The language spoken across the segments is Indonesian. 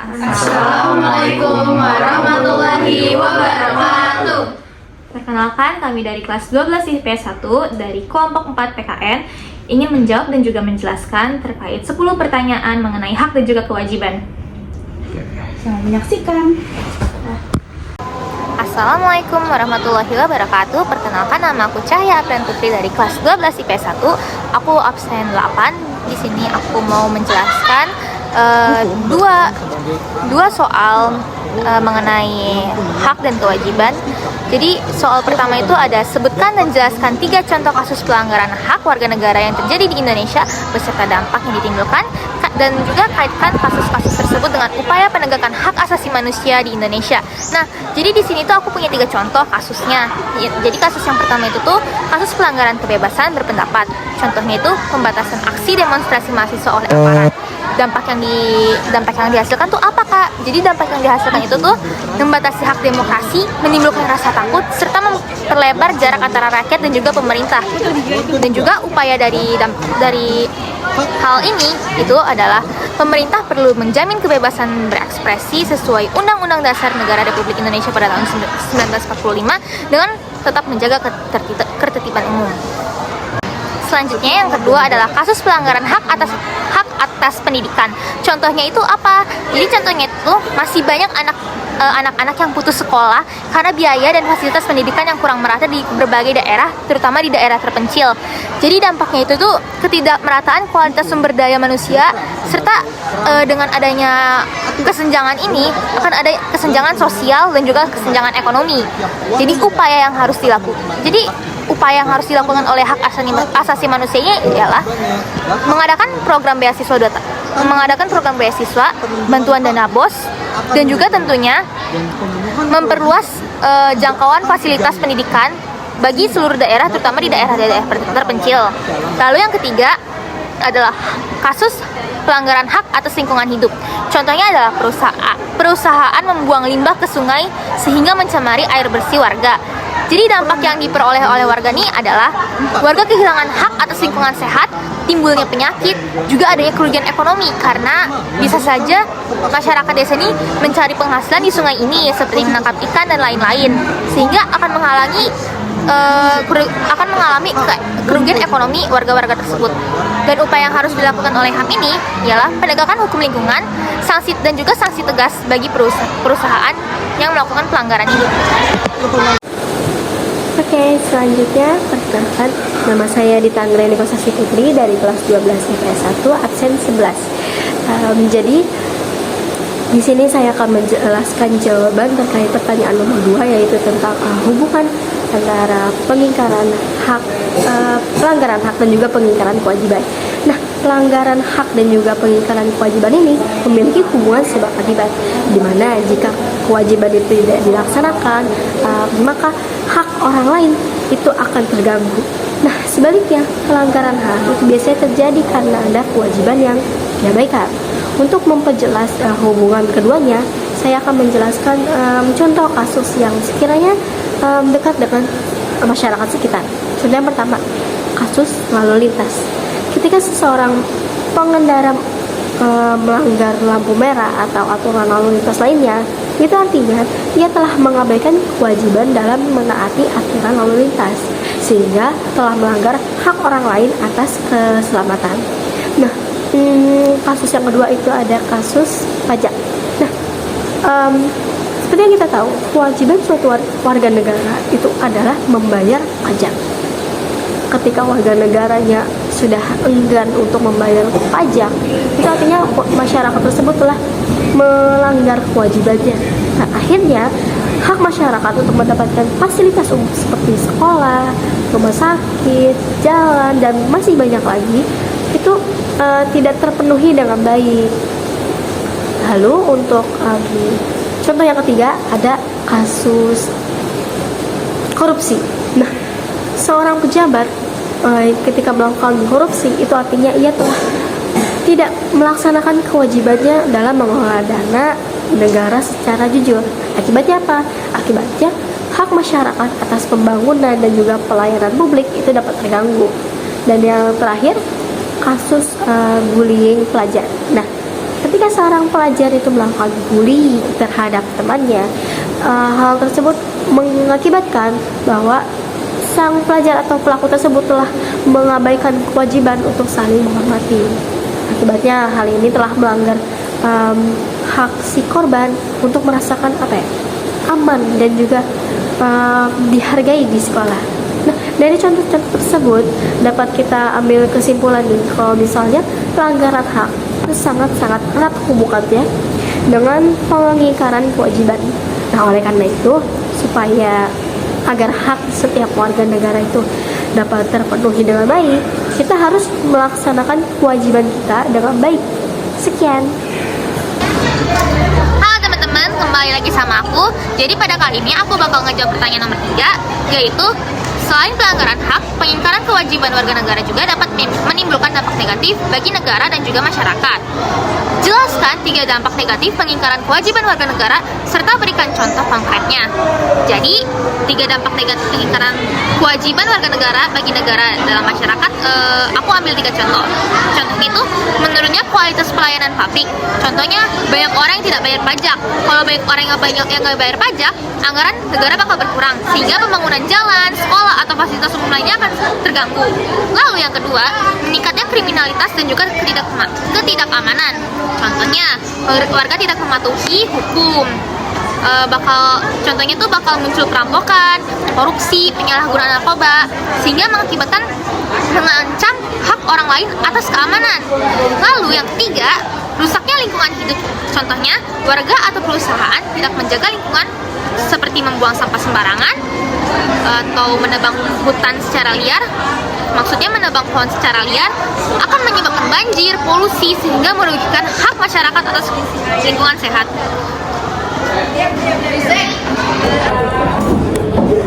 Assalamualaikum warahmatullahi wabarakatuh. Perkenalkan, kami dari kelas 12 IPS 1 dari kelompok 4 PKN ingin menjawab dan juga menjelaskan terkait 10 pertanyaan mengenai hak dan juga kewajiban. Selamat menyaksikan. Assalamualaikum warahmatullahi wabarakatuh. Perkenalkan, nama aku Cahya Aprian Putri dari kelas 12 IPS 1. Aku absen 8. Di sini aku mau menjelaskan dua soal mengenai hak dan kewajiban. Jadi soal pertama itu ada sebutkan dan jelaskan 3 contoh kasus pelanggaran hak warga negara yang terjadi di Indonesia beserta dampak yang ditimbulkan, dan juga kaitkan kasus-kasus tersebut dengan upaya penegakan hak asasi manusia di Indonesia. Nah, jadi di sini tuh aku punya 3 contoh kasusnya. Jadi kasus yang pertama itu tuh kasus pelanggaran kebebasan berpendapat. Contohnya itu pembatasan aksi demonstrasi mahasiswa oleh aparat. Dampak yang dihasilkan tuh apa, Kak? Jadi dampak yang dihasilkan itu tuh membatasi hak demokrasi, menimbulkan rasa takut, serta memperlebar jarak antara rakyat dan juga pemerintah. Dan juga upaya dari hal ini itu adalah pemerintah perlu menjamin kebebasan berekspresi sesuai Undang-Undang Dasar Negara Republik Indonesia pada tahun 1945 dengan tetap menjaga ketertiban umum. Selanjutnya yang kedua adalah kasus pelanggaran hak atas pendidikan. Contohnya itu apa? Jadi contohnya itu masih banyak anak-anak yang putus sekolah karena biaya dan fasilitas pendidikan yang kurang merata di berbagai daerah, terutama di daerah terpencil. Jadi dampaknya itu tuh ketidakmerataan kualitas sumber daya manusia, serta dengan adanya kesenjangan ini akan ada kesenjangan sosial dan juga kesenjangan ekonomi. Jadi upaya yang harus dilakukan oleh hak asasi manusia ini ialah mengadakan program beasiswa, bantuan dana BOS, dan juga tentunya memperluas jangkauan fasilitas pendidikan bagi seluruh daerah, terutama di daerah-daerah terpencil. Lalu yang ketiga adalah kasus pelanggaran hak atas lingkungan hidup. Contohnya adalah perusahaan membuang limbah ke sungai sehingga mencemari air bersih warga. Jadi dampak yang diperoleh oleh warga ini adalah warga kehilangan hak atas lingkungan sehat, timbulnya penyakit, juga adanya kerugian ekonomi karena bisa saja masyarakat desa ini mencari penghasilan di sungai ini seperti menangkap ikan dan lain-lain, sehingga akan mengalami kerugian ekonomi warga-warga tersebut. Dan upaya yang harus dilakukan oleh HAM ini ialah penegakan hukum lingkungan, sanksi dan juga sanksi tegas bagi perusahaan yang melakukan pelanggaran ini. Oke, selanjutnya perkenalkan, nama saya Dita Anggreni Kosasi Putri dari kelas 12 IPS 1 absen 11. Jadi di sini saya akan menjelaskan jawaban terkait pertanyaan nomor 2, yaitu tentang hubungan antara pelanggaran hak dan juga pengingkaran kewajiban. Nah, pelanggaran hak dan juga pengingkaran kewajiban ini memiliki hubungan sebab akibat, di mana jika kewajiban itu tidak dilaksanakan, maka hak orang lain itu akan terganggu. Nah, sebaliknya pelanggaran hak itu biasanya terjadi karena ada kewajiban yang diabaikan. Untuk memperjelas hubungan keduanya, saya akan menjelaskan contoh kasus yang sekiranya dekat dengan masyarakat sekitar. Contoh yang pertama, kasus lalu lintas. Ketika seseorang pengendara melanggar lampu merah atau aturan lalu lintas lainnya, itu artinya ia telah mengabaikan kewajiban dalam menaati aturan lalu lintas, sehingga telah melanggar hak orang lain atas keselamatan. Nah, kasus yang kedua itu ada kasus pajak. Nah, seperti yang kita tahu, kewajiban suatu warga negara itu adalah membayar pajak. Ketika warga negaranya sudah enggan untuk membayar pajak, itu artinya masyarakat tersebut telah melanggar kewajibannya. Nah, akhirnya hak masyarakat untuk mendapatkan fasilitas umum seperti sekolah, rumah sakit, jalan, dan masih banyak lagi itu tidak terpenuhi dengan baik. Lalu untuk contoh yang ketiga ada kasus korupsi. Nah, seorang pejabat ketika melakukan korupsi itu artinya ia telah tidak melaksanakan kewajibannya dalam mengelola dana negara secara jujur. Akibatnya apa? Akibatnya hak masyarakat atas pembangunan dan juga pelayanan publik itu dapat terganggu. Dan yang terakhir, kasus bullying pelajar. Nah, ketika seorang pelajar itu melakukan bully terhadap temannya, hal tersebut mengakibatkan bahwa sang pelajar atau pelaku tersebut telah mengabaikan kewajiban untuk saling menghormati. Akibatnya hal ini telah melanggar hak si korban untuk merasakan aman dan juga dihargai di sekolah. Nah, dari contoh-contoh tersebut dapat kita ambil kesimpulan nih, kalau misalnya pelanggaran hak itu sangat-sangat erat hubungannya dengan pengingkaran kewajiban. Nah, oleh karena itu, supaya agar hak setiap warga negara itu dapat terpenuhi dengan baik, kita harus melaksanakan kewajiban kita dengan baik. Sekian. Halo teman-teman, kembali lagi sama aku. Jadi pada kali ini aku bakal ngejawab pertanyaan nomor 3, yaitu selain pelanggaran hak, pengingkaran kewajiban warga negara juga dapat menimbulkan dampak negatif bagi negara dan juga masyarakat. Jelaskan 3 dampak negatif pengingkaran kewajiban warga negara serta berikan contoh konkretnya. Jadi, 3 dampak negatif pengingkaran kewajiban warga negara bagi negara dalam masyarakat, aku ambil 3 contoh. Contohnya itu, menurunnya kualitas pelayanan publik. Contohnya, banyak orang yang tidak bayar pajak. Kalau banyak orang yang nggak bayar pajak, anggaran negara bakal berkurang, sehingga pembangunan jalan, sekolah, atau fasilitas umum lainnya akan terganggu. Lalu yang kedua, meningkatnya kriminalitas dan juga ketidakamanan. Contohnya, warga tidak mematuhi hukum. Contohnya tuh bakal muncul perampokan, korupsi, penyalahgunaan narkoba, sehingga mengakibatkan mengancam hak orang lain atas keamanan. Lalu yang ketiga, rusaknya lingkungan hidup. Contohnya, warga atau perusahaan tidak menjaga lingkungan seperti membuang sampah sembarangan atau menebang hutan secara liar. Maksudnya menebang pohon secara liar akan menyebabkan banjir, polusi, sehingga merugikan hak masyarakat atas lingkungan sehat.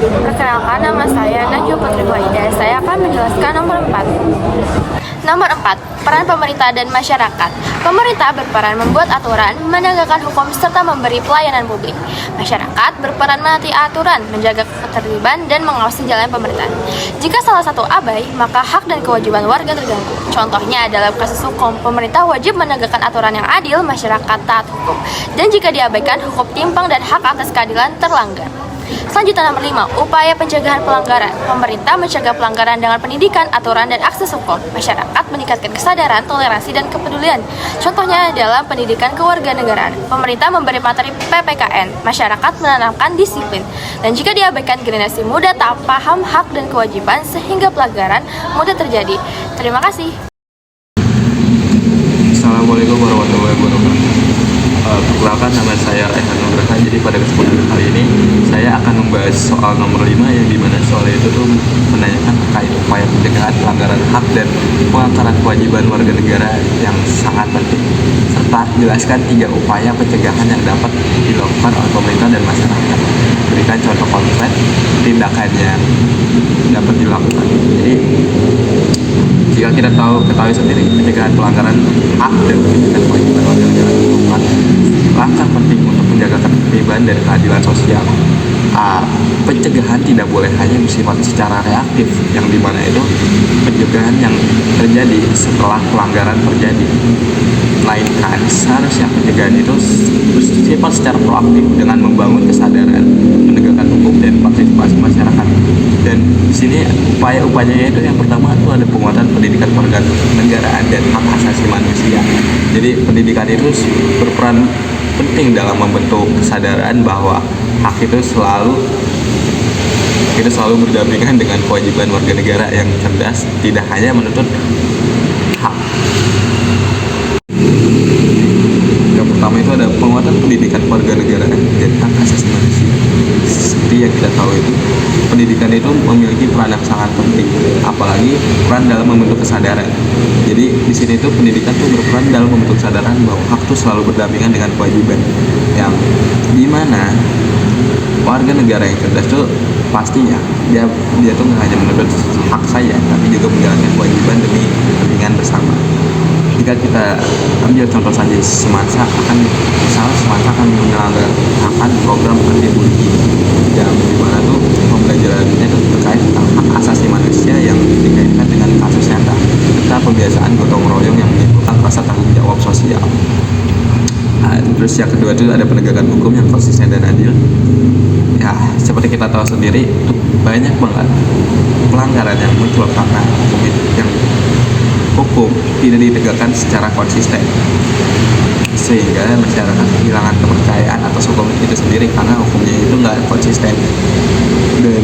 Perkenalkan, nama saya Najwa Putri Wahida. Saya akan menjelaskan nomor 4. Nomor 4, peran pemerintah dan masyarakat. Pemerintah berperan membuat aturan, menegakkan hukum, serta memberi pelayanan publik. Masyarakat berperan menaati aturan, menjaga ketertiban, dan mengawasi jalan pemerintahan. Jika salah satu abai, maka hak dan kewajiban warga terganggu. Contohnya dalam kasus hukum, pemerintah wajib menegakkan aturan yang adil, masyarakat taat hukum. Dan jika diabaikan, hukum timpang dan hak atas keadilan terlanggar. Selanjutnya nomor 5, upaya pencegahan pelanggaran. Pemerintah mencegah pelanggaran dengan pendidikan, aturan, dan akses hukum. Masyarakat meningkatkan kesadaran, toleransi, dan kepedulian. Contohnya dalam pendidikan kewarganegaraan. Pemerintah memberi materi PPKN. Masyarakat menanamkan disiplin. Dan jika diabaikan, generasi muda tak paham hak dan kewajiban sehingga pelanggaran mudah terjadi. Terima kasih. Assalamualaikum warahmatullahi wabarakatuh. Perkenalkan, nama saya Ehan Nugraha. Jadi pada kesempatan kali ini saya akan membahas soal nomor 5, yang dimana soal itu tuh menanyakan terkait upaya pencegahan pelanggaran hak dan pengangkaran kewajiban warga negara yang sangat penting, serta jelaskan 3 upaya pencegahan yang dapat dilakukan oleh pemerintah dan masyarakat. Berikan contoh konkret tindakan yang dapat dilakukan. Jadi jika kita ketahui sendiri, pencegahan pelanggaran hak dan pencegahan kewajiban warga negara merupakan langkah penting untuk menjaga ketertiban dan keadilan sosial. Pencegahan tidak boleh hanya bersifat secara reaktif, yang dimana itu pencegahan yang terjadi setelah pelanggaran terjadi, melainkan seharusnya pencegahan itu bersifat secara proaktif dengan membangun kesadaran, menegakkan hukum, dan partisipasi masyarakat. Dan di sini upaya-upayanya itu yang pertama itu ada penguatan pendidikan kewarganegaraan dan hak asasi manusia. Jadi pendidikan itu berperan penting dalam membentuk kesadaran bahwa hak itu selalu berdampingan dengan kewajiban warga negara yang cerdas, tidak hanya menuntut hak. Yang pertama itu ada penguatan pendidikan kewarganegaraan dan hak asasi manusia. Seperti yang kita tahu itu, pendidikan itu memiliki peran yang sangat penting, apalagi peran dalam membentuk kesadaran. Jadi di sini tuh pendidikan tuh berperan dalam membentuk kesadaran bahwa hak tuh selalu berdampingan dengan kewajiban, yang dimana warga negara yang cerdas tuh pastinya dia tuh nggak hanya menuntut hak saja, tapi juga menjalankan kewajiban demi kepentingan bersama. Jika kita ambil contoh saja, Semansa akan menyelenggarakan program anti bullying, yang dimana tuh pembelajarannya itu terkait tentang hak asasi manusia yang dikaitkan dengan kasus nyata, serta kebiasaan gotong royong yang menimbulkan rasa tanggung jawab sosial. Terus yang kedua itu ada penegakan hukum yang konsisten dan adil. Ya, seperti kita tahu sendiri, banyak banget pelanggaran yang muncul karena hukum tidak ditegakkan secara konsisten, sehingga masyarakat kehilangan kepercayaan atas hukum itu sendiri karena hukumnya itu nggak konsisten. Dan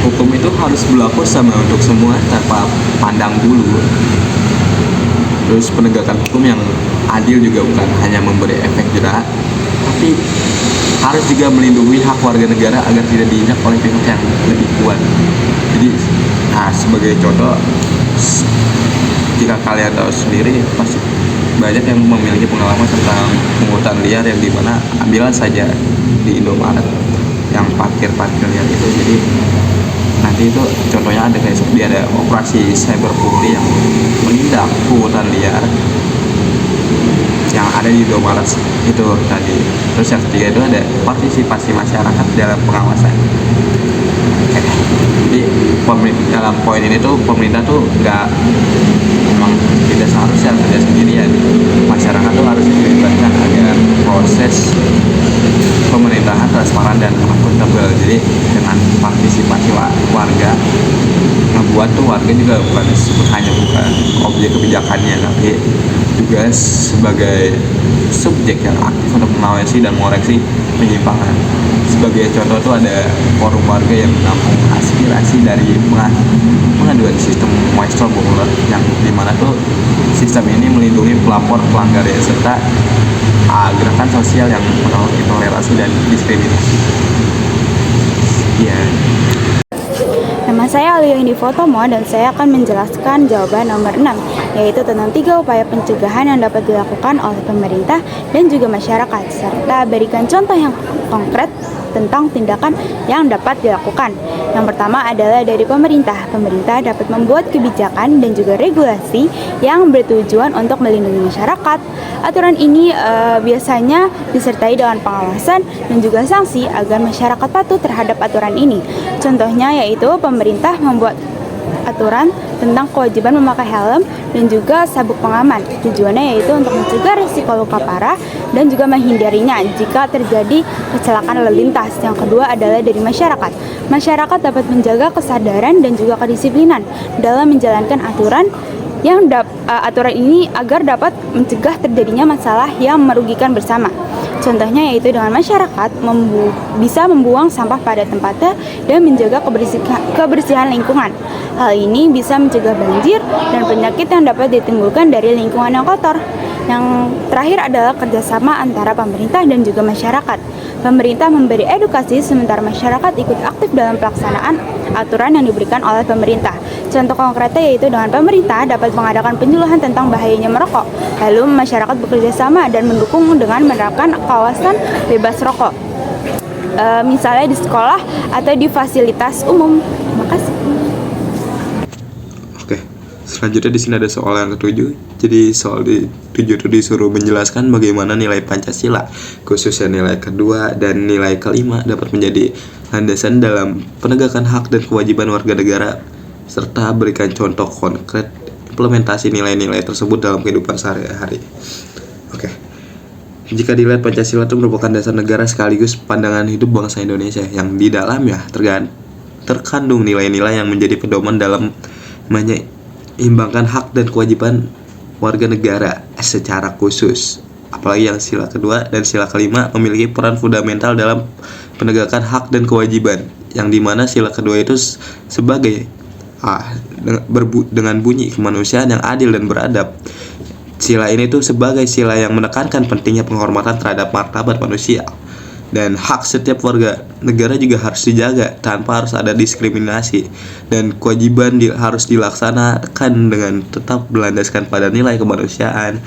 hukum itu harus berlaku sama untuk semua tanpa pandang bulu. Terus penegakan hukum yang adil juga bukan hanya memberi efek jera, tapi harus juga melindungi hak warga negara agar tidak diinjak oleh pihak yang lebih kuat. Jadi, sebagai contoh, jika kalian tahu sendiri, pasti banyak yang memiliki pengalaman tentang pungutan liar yang dimana ambilan saja di Indomaret yang parkir liar itu. Jadi nanti itu contohnya ada kayak seperti ada operasi cyber pungli yang menindak pungutan liar yang ada di Indomaret itu tadi. Terus yang ketiga itu ada partisipasi masyarakat dalam pengawasan. Jadi dalam poin ini tuh pemerintah tuh memang tidak seharusnya kerja sendirian. Masyarakat tuh harus dilibatkan agar proses pemerintahan transparan dan akuntabel. Jadi dengan partisipasi warga membuat tuh warga juga bukan objek kebijakannya, tapi juga sebagai subjek yang aktif untuk mengawasi dan mengoreksi penyimpangan. Sebagai contoh tuh ada forum warga yang menampung aspirasi dari pengaduan sistem Maestro Bunguler, yang dimana tuh sistem ini melindungi pelapor pelanggar serta gerakan sosial yang menolak intoleransi dan diskriminasi. Nama saya Alia Indi Fotomo dan saya akan menjelaskan jawaban nomor 6, yaitu tentang 3 upaya pencegahan yang dapat dilakukan oleh pemerintah dan juga masyarakat, serta berikan contoh yang konkret tentang tindakan yang dapat dilakukan. Yang pertama adalah dari pemerintah. Pemerintah dapat membuat kebijakan dan juga regulasi yang bertujuan untuk melindungi masyarakat. Aturan ini biasanya disertai dengan pengawasan dan juga sanksi agar masyarakat patuh terhadap aturan ini. Contohnya yaitu pemerintah membuat aturan tentang kewajiban memakai helm dan juga sabuk pengaman. Tujuannya yaitu untuk mencegah risiko luka parah dan juga menghindarinya jika terjadi kecelakaan lalu lintas. Yang kedua adalah dari masyarakat. Masyarakat dapat menjaga kesadaran dan juga kedisiplinan dalam menjalankan aturan ini agar dapat mencegah terjadinya masalah yang merugikan bersama. Contohnya yaitu dengan masyarakat bisa membuang sampah pada tempatnya dan menjaga kebersihan lingkungan. Hal ini bisa mencegah banjir dan penyakit yang dapat ditimbulkan dari lingkungan yang kotor. Yang terakhir adalah kerjasama antara pemerintah dan juga masyarakat. Pemerintah memberi edukasi sementara masyarakat ikut aktif dalam pelaksanaan aturan yang diberikan oleh pemerintah. Contoh konkretnya yaitu dengan pemerintah dapat mengadakan penyuluhan tentang bahayanya merokok. Lalu masyarakat bekerja sama dan mendukung dengan menerapkan kawasan bebas rokok. Misalnya di sekolah atau di fasilitas umum. Terima kasih. Oke, selanjutnya di sini ada soal yang ke-7. Jadi soal di 7 itu disuruh menjelaskan bagaimana nilai Pancasila, khususnya nilai kedua dan nilai kelima dapat menjadi landasan dalam penegakan hak dan kewajiban warga negara, serta berikan contoh konkret implementasi nilai-nilai tersebut dalam kehidupan sehari-hari. Oke. Jika dilihat Pancasila itu merupakan dasar negara sekaligus pandangan hidup bangsa Indonesia yang di dalamnya terkandung nilai-nilai yang menjadi pedoman dalam menyeimbangkan hak dan kewajiban warga negara secara khusus. Apalagi yang sila kedua dan sila kelima memiliki peran fundamental dalam penegakan hak dan kewajiban, yang dimana sila kedua itu sebagai dengan bunyi kemanusiaan yang adil dan beradab. Sila ini tuh sebagai sila yang menekankan pentingnya penghormatan terhadap martabat manusia, dan hak setiap warga negara juga harus dijaga tanpa harus ada diskriminasi, dan kewajiban harus dilaksanakan dengan tetap berlandaskan pada nilai kemanusiaan.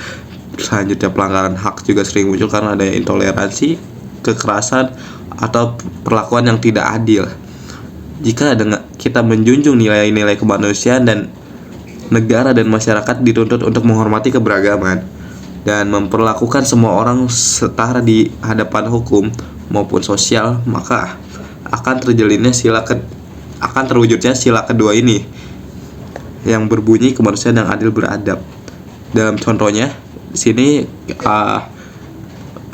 Selanjutnya pelanggaran hak juga sering muncul karena ada intoleransi, kekerasan, atau perlakuan yang tidak adil. Jika kita menjunjung nilai-nilai kemanusiaan, dan negara dan masyarakat dituntut untuk menghormati keberagaman dan memperlakukan semua orang setara di hadapan hukum maupun sosial, maka akan terwujudnya sila kedua ini yang berbunyi kemanusiaan yang adil beradab. Dalam contohnya, di sini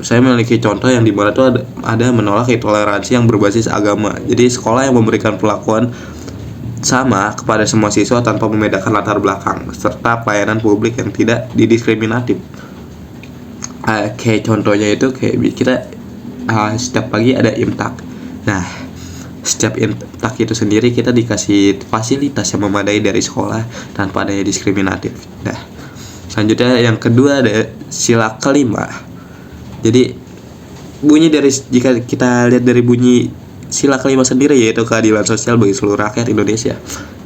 saya memiliki contoh yang dimana tuh ada menolak intoleransi yang berbasis agama. Jadi sekolah yang memberikan perlakuan sama kepada semua siswa tanpa membedakan latar belakang, serta pelayanan publik yang tidak didiskriminatif. Kayak contohnya itu kayak kita setiap pagi ada imtak. Nah, setiap imtak itu sendiri kita dikasih fasilitas yang memadai dari sekolah tanpa adanya diskriminatif. Nah, selanjutnya yang kedua ada sila kelima. Jadi jika kita lihat dari bunyi sila kelima sendiri, yaitu keadilan sosial bagi seluruh rakyat Indonesia.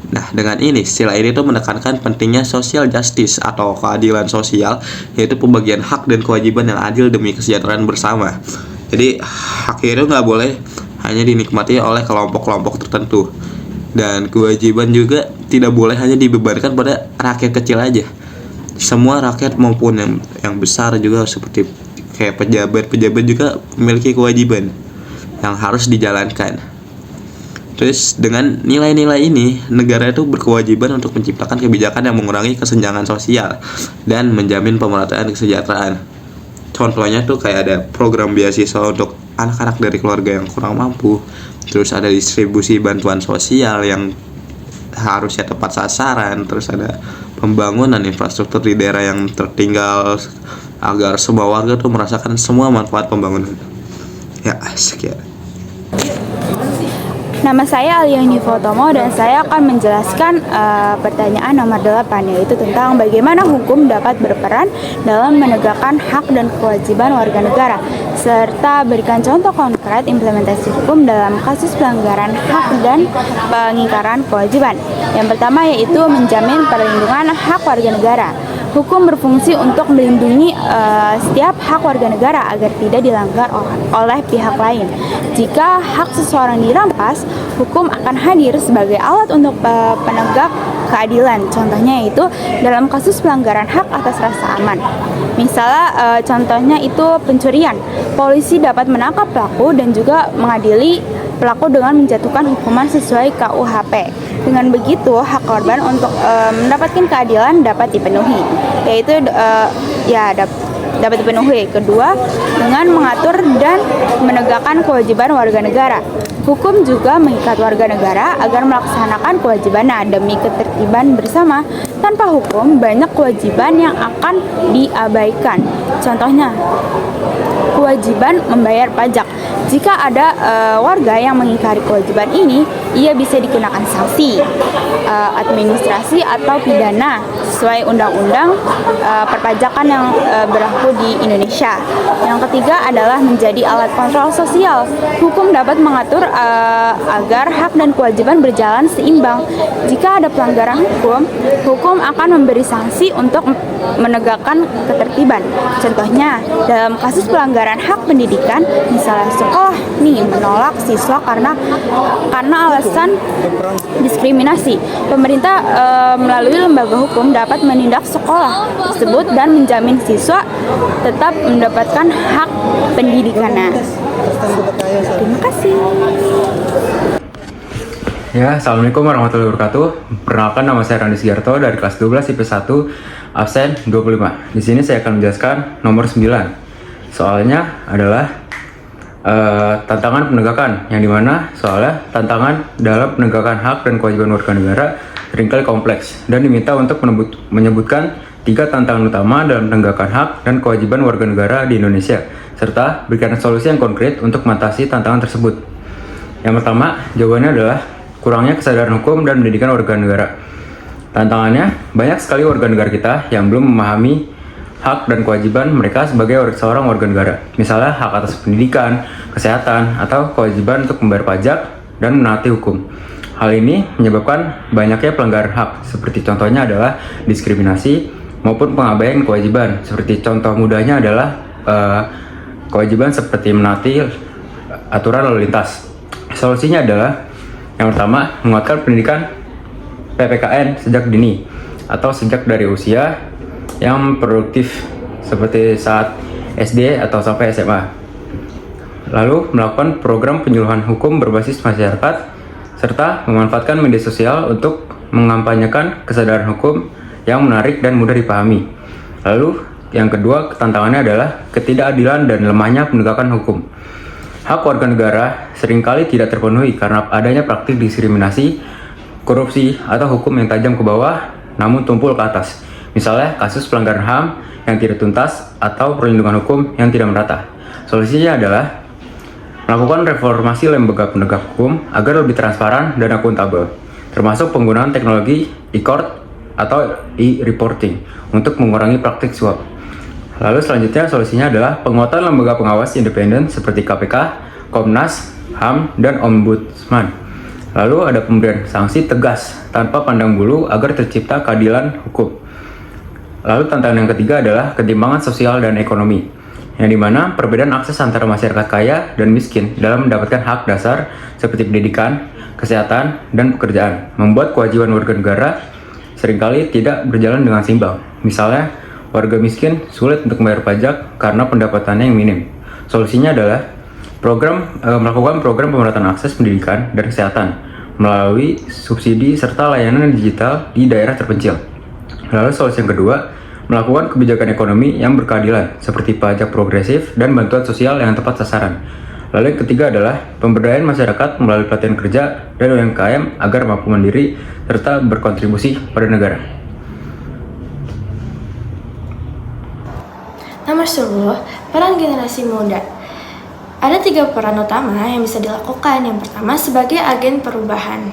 Nah, dengan ini sila ini tuh menekankan pentingnya social justice atau keadilan sosial, yaitu pembagian hak dan kewajiban yang adil demi kesejahteraan bersama. Jadi hak itu nggak boleh hanya dinikmati oleh kelompok-kelompok tertentu, dan kewajiban juga tidak boleh hanya dibebankan pada rakyat kecil aja. Semua rakyat maupun yang besar juga, seperti kayak pejabat juga memiliki kewajiban yang harus dijalankan. Terus dengan nilai-nilai ini, negara itu berkewajiban untuk menciptakan kebijakan yang mengurangi kesenjangan sosial dan menjamin pemerataan kesejahteraan. Contohnya tuh kayak ada program beasiswa untuk anak-anak dari keluarga yang kurang mampu. Terus ada distribusi bantuan sosial yang harusnya tepat sasaran. Terus ada pembangunan infrastruktur di daerah yang tertinggal agar semua warga tuh merasakan semua manfaat pembangunan. Ya, sekian. Nama saya Aliani Fotomo dan saya akan menjelaskan pertanyaan nomor 8, yaitu tentang bagaimana hukum dapat berperan dalam menegakkan hak dan kewajiban warga negara, serta berikan contoh konkret implementasi hukum dalam kasus pelanggaran hak dan pengingkaran kewajiban. Yang pertama yaitu menjamin perlindungan hak warga negara. Hukum berfungsi untuk melindungi setiap hak warga negara agar tidak dilanggar oleh pihak lain. Jika hak seseorang dirampas, hukum akan hadir sebagai alat untuk penegak keadilan. Contohnya yaitu dalam kasus pelanggaran hak atas rasa aman. Misalnya contohnya itu pencurian. Polisi dapat menangkap pelaku dan juga mengadili pelaku dengan menjatuhkan hukuman sesuai KUHP. Dengan begitu, hak korban untuk mendapatkan keadilan dapat dipenuhi, yaitu dapat dipenuhi. Kedua, dengan mengatur dan menegakkan kewajiban warga negara. Hukum juga mengikat warga negara agar melaksanakan kewajibannya demi ketertiban bersama. Tanpa hukum, banyak kewajiban yang akan diabaikan. Contohnya, kewajiban membayar pajak. Jika ada warga yang mengingkari kewajiban ini, ia bisa dikenakan sanksi administrasi atau pidana sesuai undang-undang perpajakan yang berlaku di Indonesia. Yang ketiga adalah menjadi alat kontrol sosial. Hukum dapat mengatur agar hak dan kewajiban berjalan seimbang. Jika ada pelanggaran hukum, hukum akan memberi sanksi untuk menegakkan ketertiban. Contohnya, dalam kasus pelanggaran hak pendidikan, misalnya sekolah menolak siswa karena alasan diskriminasi. Pemerintah melalui lembaga hukum dapat menindak sekolah tersebut dan menjamin siswa tetap mendapatkan hak pendidikannya. Terima kasih. Ya, Assalamualaikum warahmatullahi wabarakatuh. Perkenalkan, nama saya Randi Sugiarto dari kelas 12 IP 1, absen 25. Di sini saya akan menjelaskan nomor 9. Soalnya adalah tantangan penegakan, yang dimana soalnya tantangan dalam penegakan hak dan kewajiban warga negara seringkali kompleks dan diminta untuk menyebutkan 3 tantangan utama dalam penegakan hak dan kewajiban warga negara di Indonesia, serta berikan solusi yang konkret untuk mengatasi tantangan tersebut. Yang pertama, jawabannya adalah kurangnya kesadaran hukum dan pendidikan warga negara. Tantangannya, banyak sekali warga negara kita yang belum memahami hak dan kewajiban mereka sebagai seorang warga negara. Misalnya hak atas pendidikan, kesehatan, atau kewajiban untuk membayar pajak dan menaati hukum. Hal ini menyebabkan banyaknya pelanggaran hak, seperti contohnya adalah diskriminasi maupun pengabaian kewajiban. Seperti contoh mudahnya adalah kewajiban seperti menaati aturan lalu lintas. Solusinya adalah yang pertama, menguatkan pendidikan PPKN sejak dini atau sejak dari usia yang produktif seperti saat SD atau sampai SMA. Lalu melakukan program penyuluhan hukum berbasis masyarakat serta memanfaatkan media sosial untuk mengampanyekan kesadaran hukum yang menarik dan mudah dipahami. Lalu yang kedua tantangannya adalah ketidakadilan dan lemahnya penegakan hukum. Hak warga negara seringkali tidak terpenuhi karena adanya praktik diskriminasi, korupsi, atau hukum yang tajam ke bawah namun tumpul ke atas. Misalnya kasus pelanggaran HAM yang tidak tuntas atau perlindungan hukum yang tidak merata. Solusinya adalah melakukan reformasi lembaga penegak hukum agar lebih transparan dan akuntabel, termasuk penggunaan teknologi e-court atau e-reporting untuk mengurangi praktik suap. Lalu selanjutnya solusinya adalah penguatan lembaga pengawas independen seperti KPK, Komnas, HAM, dan Ombudsman. Lalu ada pemberian sanksi tegas tanpa pandang bulu agar tercipta keadilan hukum. Lalu tantangan yang ketiga adalah ketimpangan sosial dan ekonomi, yang dimana perbedaan akses antara masyarakat kaya dan miskin dalam mendapatkan hak dasar seperti pendidikan, kesehatan, dan pekerjaan membuat kewajiban warga negara seringkali tidak berjalan dengan seimbang. Misalnya, warga miskin sulit untuk membayar pajak karena pendapatannya yang minim. Solusinya adalah melakukan program pemerataan akses pendidikan dan kesehatan melalui subsidi serta layanan digital di daerah terpencil. Lalu solusi yang kedua, melakukan kebijakan ekonomi yang berkeadilan seperti pajak progresif dan bantuan sosial yang tepat sasaran. Lalu yang ketiga adalah pemberdayaan masyarakat melalui pelatihan kerja dan UMKM agar mampu mandiri serta berkontribusi pada negara. Nomor 10, peran generasi muda. Ada 3 peran utama yang bisa dilakukan. Yang pertama, sebagai agen perubahan.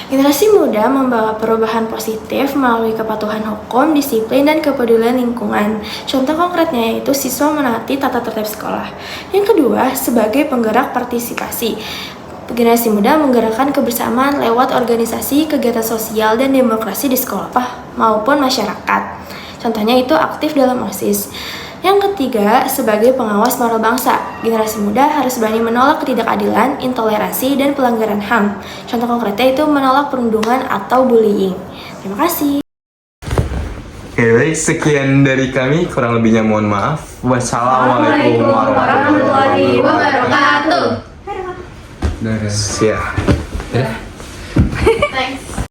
Generasi muda membawa perubahan positif melalui kepatuhan hukum, disiplin, dan kepedulian lingkungan. Contoh konkretnya yaitu siswa menaati tata tertib sekolah. Yang kedua, sebagai penggerak partisipasi. Generasi muda menggerakkan kebersamaan lewat organisasi, kegiatan sosial, dan demokrasi di sekolah maupun masyarakat. Contohnya itu aktif dalam OSIS. Yang ketiga, sebagai pengawas moral bangsa, generasi muda harus berani menolak ketidakadilan, intoleransi, dan pelanggaran HAM. Contoh konkretnya itu menolak perundungan atau bullying. Terima kasih. Oke, baik, sekian dari kami, kurang lebihnya mohon maaf. Wassalamualaikum warahmatullahi wabarakatuh. Dadah. Siap.